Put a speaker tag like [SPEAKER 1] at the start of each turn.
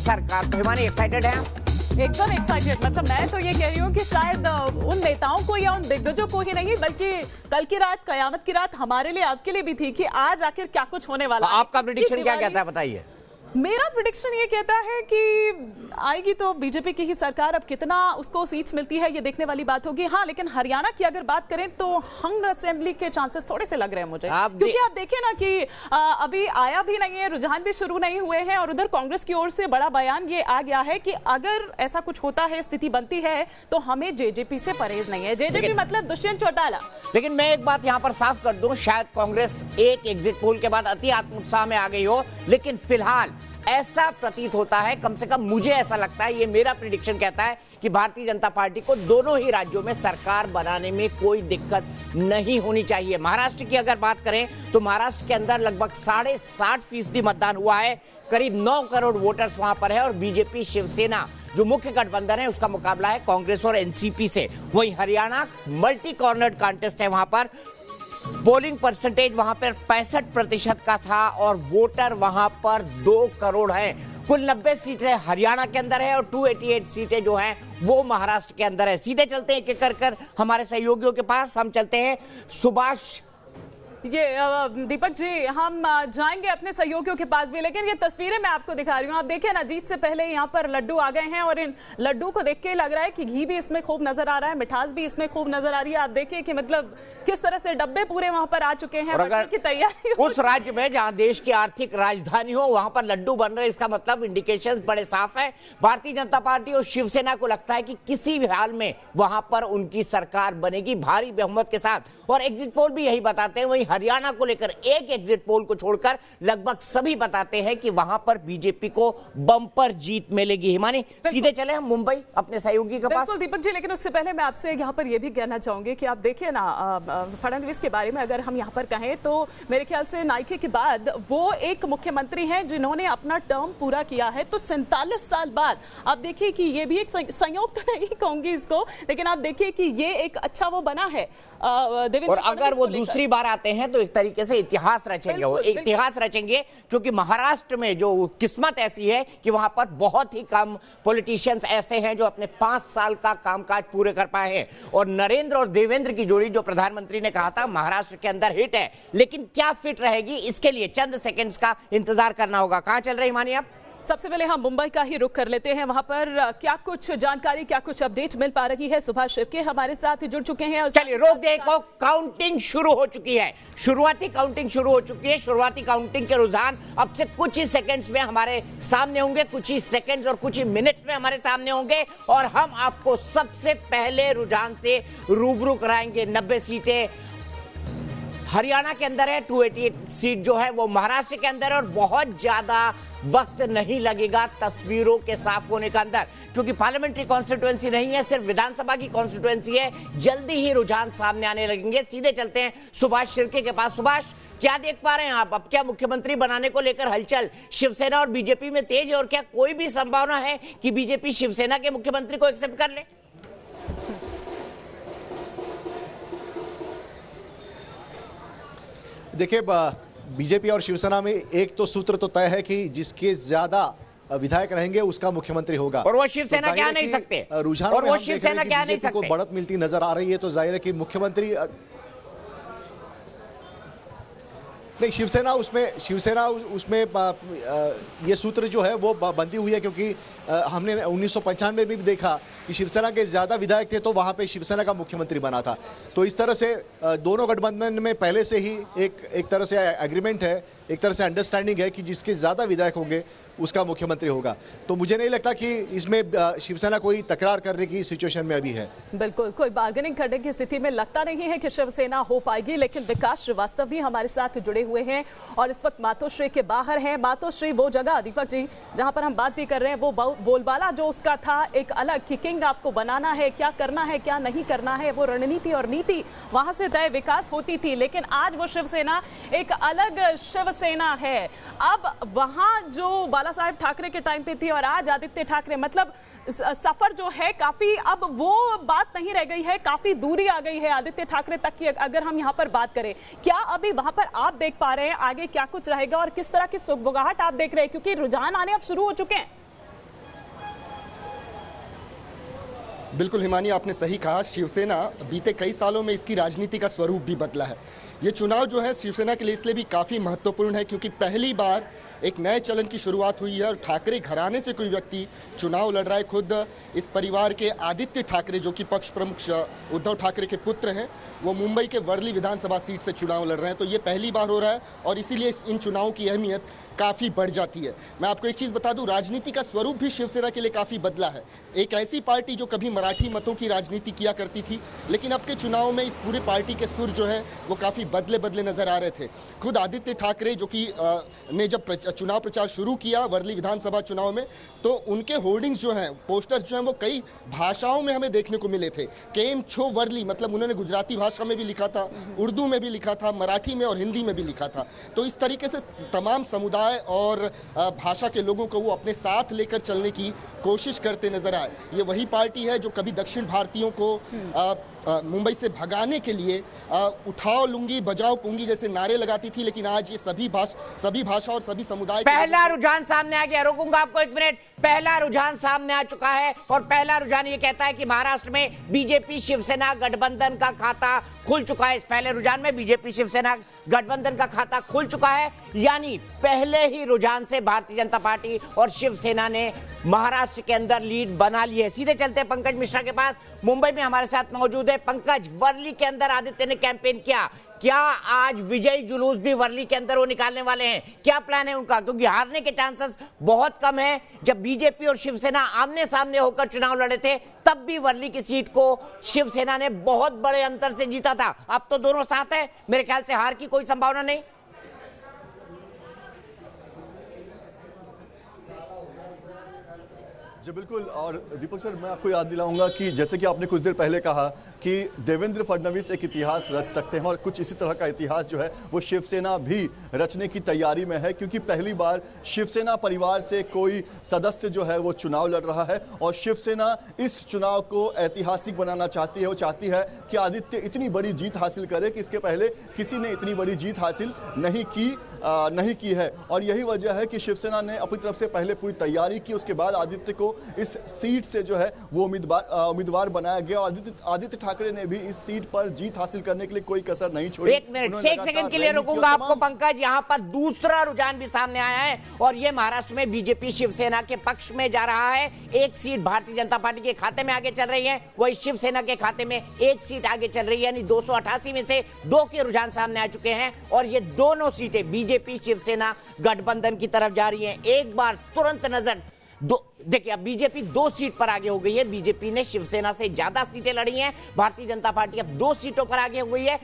[SPEAKER 1] सरकार। तो हिमानी एक्साइटेड है?
[SPEAKER 2] एकदम एक्साइटेड। मतलब मैं तो ये कह रही हूँ कि शायद उन नेताओं को या उन दिग्गजों को ही नहीं, बल्कि कल की रात, कयामत की रात हमारे लिए, आपके लिए भी थी कि आज आखिर क्या कुछ होने वाला है।
[SPEAKER 1] आपका प्रेडिक्शन क्या कहता है, बताइए।
[SPEAKER 2] मेरा प्रेडिक्शन ये कहता है कि आएगी तो बीजेपी की ही सरकार। अब कितना उसको सीट्स मिलती है ये देखने वाली बात होगी। हाँ, लेकिन हरियाणा की अगर बात करें तो हंग असेंबली के चांसेस थोड़े से लग रहे हैं मुझे, क्योंकि आप देखें ना कि अभी आया भी नहीं है, रुझान भी शुरू नहीं हुए हैं, और उधर कांग्रेस की ओर से बड़ा बयान ये आ गया है कि अगर ऐसा कुछ होता है, स्थिति बनती है, तो हमें जेजेपी से परहेज नहीं है। जेजेपी मतलब दुष्यंत चौटाला।
[SPEAKER 1] लेकिन मैं एक बात यहाँ पर साफ कर दूं, शायद कांग्रेस एक एग्जिट पोल के बाद अति आत्मोत्साह में आ गई हो, लेकिन फिलहाल ऐसा प्रतीत होता है, कम से कम मुझे ऐसा लगता है, ये मेरा प्रेडिक्शन कहता है कि भारतीय जनता पार्टी को दोनों ही राज्यों में सरकार बनाने में कोई दिक्कत नहीं होनी चाहिए। महाराष्ट्र की अगर बात करें तो महाराष्ट्र के अंदर लगभग 60.5% मतदान हुआ है, करीब 9 करोड़ वोटर्स वहां पर है, और बीजेपी शिवसेना जो मुख्य गठबंधन है उसका मुकाबला है कांग्रेस और एनसीपी से। वहीं हरियाणा मल्टी कॉर्नर्ड कॉन्टेस्ट है, वहां पर पोलिंग परसेंटेज वहां पर 65% का था, और वोटर वहां पर 2 करोड़ है। कुल 90 सीटें हरियाणा के अंदर है और 288 सीटें जो हैं वो महाराष्ट्र के अंदर है। सीधे चलते हैं एक एक कर हमारे सहयोगियों के पास। हम चलते हैं सुभाष।
[SPEAKER 2] ये दीपक जी, हम जाएंगे अपने सहयोगियों के पास भी, लेकिन ये तस्वीरें मैं आपको दिखा रही हूँ। आप देखिए ना, जीत से पहले यहाँ पर लड्डू आ गए हैं, और इन लड्डू को देख के लग रहा है कि घी भी इसमें खूब नजर आ रहा है, मिठास भी इसमें खूब नजर आ रही है। आप देखिए कि मतलब किस तरह से डब्बे पूरे वहां पर आ चुके हैं,
[SPEAKER 1] अगर
[SPEAKER 2] की तैयारी
[SPEAKER 1] उस राज्य में जहां देश की आर्थिक राजधानी हो वहां पर लड्डू बन रहे, इसका मतलब इंडिकेशन बड़े साफ है। भारतीय जनता पार्टी और शिवसेना को लगता है कि किसी भी हाल में वहां पर उनकी सरकार बनेगी भारी बहुमत के साथ, और एग्जिट पोल भी यही बताते हैं। वहीं हरियाणा को लेकर एक एग्जिट पोल को छोड़कर लगभग सभी बताते हैं कि वहां पर बीजेपी को बम्पर जीत मिलेगी। हिमानी, सीधे चले हम मुंबई अपने सहयोगी के पास।
[SPEAKER 2] बिल्कुल दीपक जी, लेकिन उससे पहले मैं आपसे यहाँ पर यह भी कहना चाहूंगी कि आप देखिए ना, फडणवीस के बारे में अगर हम यहाँ पर कहें तो मेरे ख्याल से नाइके के बाद वो एक मुख्यमंत्री हैं जिन्होंने अपना टर्म पूरा किया है। तो 47 साल बाद आप देखिए कि ये भी एक संयोग तो नहीं कहूंगी इसको, लेकिन आप देखिए कि ये एक अच्छा वो बना है।
[SPEAKER 1] और अगर वो दूसरी बार आते हैं तो एक तरीके से इतिहास रचेंगे, वो इतिहास रचेंगे, क्योंकि महाराष्ट्र में जो किस्मत ऐसी है कि वहां पर बहुत ही कम पॉलिटिशियंस ऐसे हैं जो अपने 5 साल का कामकाज पूरे कर पाए हैं। और नरेंद्र और देवेंद्र की जोड़ी जो प्रधानमंत्री ने कहा था महाराष्ट्र के अंदर हिट है, लेकिन क्या फिट रहेगी इसके लिए चंद सेकंड्स का इंतजार करना होगा। कहां चल रहे मानिए आप?
[SPEAKER 2] सबसे पहले हम मुंबई का ही रुख कर लेते हैं, वहां पर क्या कुछ जानकारी, क्या कुछ अपडेट मिल पा रही है। सुभाष शिर्के हमारे साथ जुड़ चुके हैं।
[SPEAKER 1] चलिए रोक देखो, काउंटिंग शुरू हो चुकी है, शुरुआती काउंटिंग शुरू हो चुकी है। शुरुआती काउंटिंग के रुझान अब से कुछ ही सेकंड्स में हमारे सामने होंगे, कुछ ही सेकंड्स और कुछ ही मिनट्स में हमारे सामने होंगे, और हम आपको सबसे पहले रुझान से रूबरू कराएंगे। 90 सीटें हरियाणा के अंदर है, 288 सीट जो है वो महाराष्ट्र के अंदर है, और बहुत ज्यादा वक्त नहीं लगेगा तस्वीरों के साफ होने का अंदर, क्योंकि पार्लियामेंट्री कॉन्स्टिट्यूएंसी नहीं है, सिर्फ विधानसभा की कॉन्स्टिट्यूएंसी है। जल्दी ही रुझान सामने आने लगेंगे। सीधे चलते हैं सुभाष शिर्के के पास। सुभाष, क्या देख पा रहे हैं आप? अब क्या मुख्यमंत्री बनाने को लेकर हलचल शिवसेना और बीजेपी में तेज है, और क्या कोई भी संभावना है कि बीजेपी शिवसेना के मुख्यमंत्री को एक्सेप्ट कर ले?
[SPEAKER 3] देखिए, बीजेपी और शिवसेना में एक तो सूत्र तो तय है कि जिसके ज्यादा विधायक रहेंगे उसका मुख्यमंत्री होगा,
[SPEAKER 1] और वो शिवसेना क्या नहीं सकते,
[SPEAKER 3] रुझान
[SPEAKER 1] और वो शिवसेना क्या नहीं सकते,
[SPEAKER 3] को बढ़त मिलती नजर आ रही है। तो जाहिर है कि मुख्यमंत्री नहीं, शिवसेना उसमें ये सूत्र जो है वो बंधी हुई है, क्योंकि हमने 1995 में भी देखा कि शिवसेना के ज्यादा विधायक थे तो वहां पे शिवसेना का मुख्यमंत्री बना था। तो इस तरह से दोनों गठबंधन में पहले से ही एक तरह से एग्रीमेंट है, एक तरह से अंडरस्टैंडिंग है कि जिसके ज्यादा विधायक होंगे उसका मुख्यमंत्री होगा। तो मुझे नहीं लगता कि इसमें शिवसेना कोई तकरार करने की सिचुएशन में अभी है।
[SPEAKER 2] बिल्कुल, कोई बार्गेनिंग करने की स्थिति में लगता नहीं है कि शिवसेना हो पाएगी। लेकिन विकास श्रीवास्तव भी हमारे साथ जुड़े हुए हैं, और इस वक्त मातोश्री के बाहर हैं। मातोश्री वो जगह, दीपक जी, जहां पर हम बात भी कर रहे हैं, वो बोलबाला जो उसका था एक अलग कि किंग आपको बनाना है, क्या करना है क्या नहीं करना है, वो रणनीति और नीति वहां से तय विकास होती थी। लेकिन आज वो शिवसेना एक अलग शिवसेना है। अब वहां जो बाला साहेब ठाकरे के टाइम पे थी और आज आदित्य ठाकरे, मतलब सफर जो है काफी, अब वो बात नहीं रह गई है, काफी दूरी आ गई है आदित्य ठाकरे तक की। अगर हम यहाँ पर बात करें, क्या अभी वहां पर आप देख पा रहे हैं आगे क्या कुछ रहेगा और किस तरह की सुगबुगाहट आप देख रहे हैं, क्योंकि रुझान आने अब शुरू हो चुके हैं?
[SPEAKER 4] बिल्कुल हिमानी, आपने सही कहा। शिवसेना बीते कई सालों में इसकी राजनीति का स्वरूप भी बदला है। ये चुनाव जो है शिवसेना के लिए इसलिए भी काफ़ी महत्वपूर्ण है क्योंकि पहली बार एक नए चलन की शुरुआत हुई है और ठाकरे घराने से कोई व्यक्ति चुनाव लड़ रहा है। खुद इस परिवार के आदित्य ठाकरे, जो कि पक्ष प्रमुख उद्धव ठाकरे के पुत्र हैं, वो मुंबई के वर्ली विधानसभा सीट से चुनाव लड़ रहे हैं। तो ये पहली बार हो रहा है और इसीलिए इन चुनावों की अहमियत काफ़ी बढ़ जाती है। मैं आपको एक चीज़ बता दूं, राजनीति का स्वरूप भी शिवसेना के लिए काफ़ी बदला है। एक ऐसी पार्टी जो कभी मराठी मतों की राजनीति किया करती थी, लेकिन अब के चुनाव में इस पूरे पार्टी के सुर जो है वो काफ़ी बदले बदले नजर आ रहे थे। खुद आदित्य ठाकरे जो कि ने जब चुनाव प्रचार शुरू किया वर्ली विधानसभा चुनाव में, तो उनके होर्डिंग्स जो हैं, पोस्टर्स जो हैं, वो कई भाषाओं में हमें देखने को मिले थे। केम छो वर्ली, मतलब उन्होंने गुजराती भाषा में भी लिखा था, उर्दू में भी लिखा था, मराठी में और हिंदी में भी लिखा था। तो इस तरीके से तमाम समुदाय और भाषा के लोगों को वो अपने साथ लेकर चलने की कोशिश करते नजर आए। ये वही पार्टी है जो कभी दक्षिण भारतीयों को मुंबई से भगाने के लिए उठाओ लुंगी बजाओ पुंगी जैसे नारे लगाती थी, लेकिन आज ये सभी भाषा और सभी समुदाय
[SPEAKER 1] पहला रुझान सामने आ गया। रोकूंगा आपको एक मिनट। पहला रुझान सामने आ चुका है और पहला रुझान ये कहता है कि महाराष्ट्र में बीजेपी शिवसेना गठबंधन का खाता खुल चुका है। इस पहले रुझान में बीजेपी शिवसेना गठबंधन का खाता खुल चुका है, यानी पहले ही रुझान से भारतीय जनता पार्टी और शिवसेना ने महाराष्ट्र के अंदर लीड बना ली है। सीधे चलते हैं पंकज मिश्रा के पास, मुंबई में हमारे साथ मौजूद है। पंकज, वर्ली के अंदर आदित्य ने कैंपेन किया, क्या आज विजयी जुलूस भी वर्ली के अंदर वो निकालने वाले हैं? क्या प्लान है उनका? क्योंकि हारने के चांसेस बहुत कम है। जब बीजेपी और शिवसेना आमने सामने होकर चुनाव लड़े थे तब भी वर्ली की सीट को शिवसेना ने बहुत बड़े अंतर से जीता था। अब तो दोनों साथ है, मेरे ख्याल से हार की कोई संभावना नहीं।
[SPEAKER 5] जी बिल्कुल। और दीपक सर, मैं आपको याद दिलाऊंगा कि जैसे कि आपने कुछ देर पहले कहा कि देवेंद्र फडणवीस एक इतिहास रच सकते हैं और कुछ इसी तरह का इतिहास जो है वो शिवसेना भी रचने की तैयारी में है, क्योंकि पहली बार शिवसेना परिवार से कोई सदस्य जो है वो चुनाव लड़ रहा है और शिवसेना इस चुनाव को ऐतिहासिक बनाना चाहती है। वो चाहती है कि आदित्य इतनी बड़ी जीत हासिल करे कि इसके पहले किसी ने इतनी बड़ी जीत हासिल नहीं की है। और यही वजह है कि शिवसेना ने अपनी तरफ से पहले पूरी तैयारी की, उसके बाद आदित्य को इस सीट से जो है वो उम्मीदवार बनाया गया। और आदित्य ठाकरे ने भी इस सीट पर जीत हासिल करने के लिए कोई कसर नहीं छोड़ी।
[SPEAKER 1] एक मिनट से एक सेकंड के लिए रुकूंगा आपको पंकज। यहां पर दूसरा रुझान भी सामने आया है और यह महाराष्ट्र में बीजेपी शिवसेना के पक्ष में जा रहा है। एक सीट भारतीय जनता पार्टी के खाते में आगे चल रही है, वही शिवसेना के खाते में एक सीट आगे चल रही है, यानी 288 में से 2 के रुझान सामने आ चुके हैं और ये दोनों सीटें बीजेपी शिवसेना गठबंधन की तरफ जा रही हैं। एक बार तुरंत नजर देखिए, अब बीजेपी 2 सीट पर आगे हो गई है। बीजेपी ने शिवसेना से ज्यादा सीटें लड़ी हैं, भारतीय जनता पार्टी अब 2 सीटों पर आगे हो गई है।